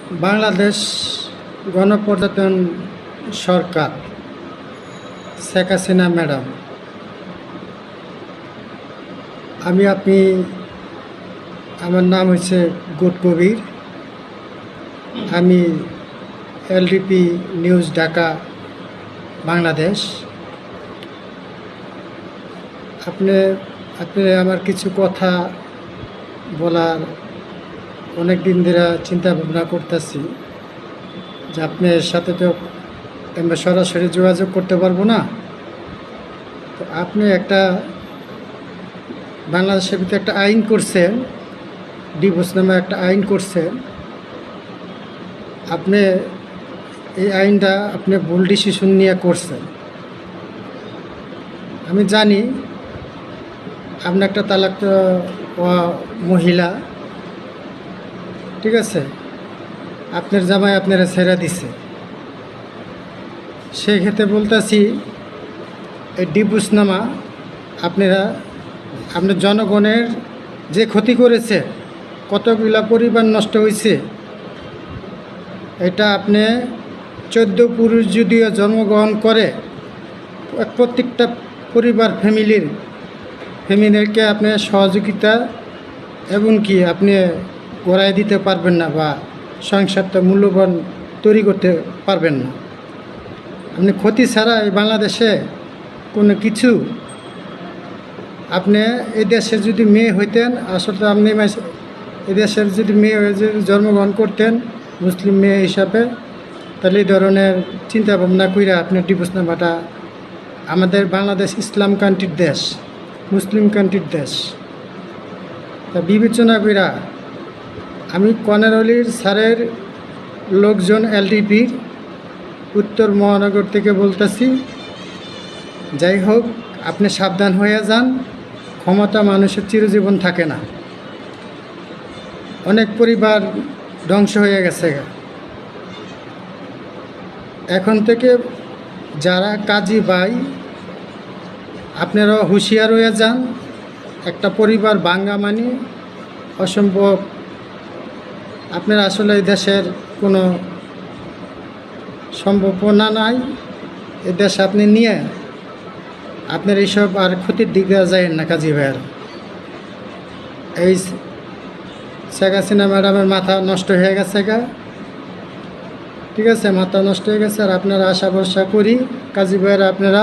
বাংলাদেশ গণপ্রজাতন সরকার Sheikh Hasina madam, আমার নাম হচ্ছে গুড কবির। আমি এলডিপি নিউজ ঢাকা বাংলাদেশ। আপনি আমার কিছু কথা বলার অনেক দিন ধরে চিন্তা ভাবনা করতেছি যে আপনার সাথে তো আমরা সরাসরি যোগাযোগ করতে পারবো না। তো আপনি একটা বাংলাদেশের ভিতরে একটা আইন করছেন, ডিভোর্স নামে একটা আইন করছেন। আপনি এই আইনটা আপনি ভুল ডিসিশন নিয়ে করছেন। আমি জানি আপনি একটা তালাক মহিলা, ঠিক আছে, আপনার জামাই আপনারা ছেড়ে দিছে। সেই ক্ষেত্রে বলতেছি এই ডিভোর্সনামা আপনার জনগণের যে ক্ষতি করেছে, কতগুলা পরিবার নষ্ট হয়েছে, এটা আপনি 14 পুরুষ যদিও জন্মগ্রহণ করে প্রত্যেকটা পরিবার ফ্যামিলিকে আপনি সহযোগিতা এবং কি আপনি গড়াই দিতে পারবেন না, বা সংসারটা মূল্যবান তৈরি করতে পারবেন না। আপনি ক্ষতি ছাড়া এই বাংলাদেশে কোনো কিছু, আপনি এই দেশের যদি মেয়ে হইতেন, আসলে আপনি এই দেশের যদি মেয়ে হয়ে যদি জন্মগ্রহণ করতেন মুসলিম মেয়ে হিসাবে, তাহলে এই ধরনের চিন্তা ভাবনা কইরা আপনি ডিভোর্সনামাটা, আমাদের বাংলাদেশ ইসলাম কান্ট্রির দেশ, মুসলিম কান্ট্রির দেশ, তা বিবেচনা কইরা আমি কর্নেরঅলির স্যারের লোকজন এলডিপির উত্তর মহানগর থেকে বলতেছি, যাই হোক আপনি সাবধান হয়ে যান। ক্ষমতা মানুষের চিরজীবন থাকে না। অনেক পরিবার ধ্বংস হয়ে গেছে। এখন থেকে যারা কাজী ভাই, আপনারাও হুঁশিয়ার হয়ে যান। একটা পরিবার ভাঙ্গা মানে অসম্ভব। আপনার আসলে এই দেশের কোনো সম্ভাবনা নাই। এই দেশ আপনি নিয়ে আপনার এইসব আর ক্ষতির দিকে যায় না কাজী ভাইয়ের। এই শেখ হাসিনা ম্যাডামের মাথা নষ্ট হয়ে গেছে ঠিক আছে, মাথা নষ্ট হয়ে গেছে। আর আপনারা আশা ভরসা করি কাজী ভাইয়েরা আপনারা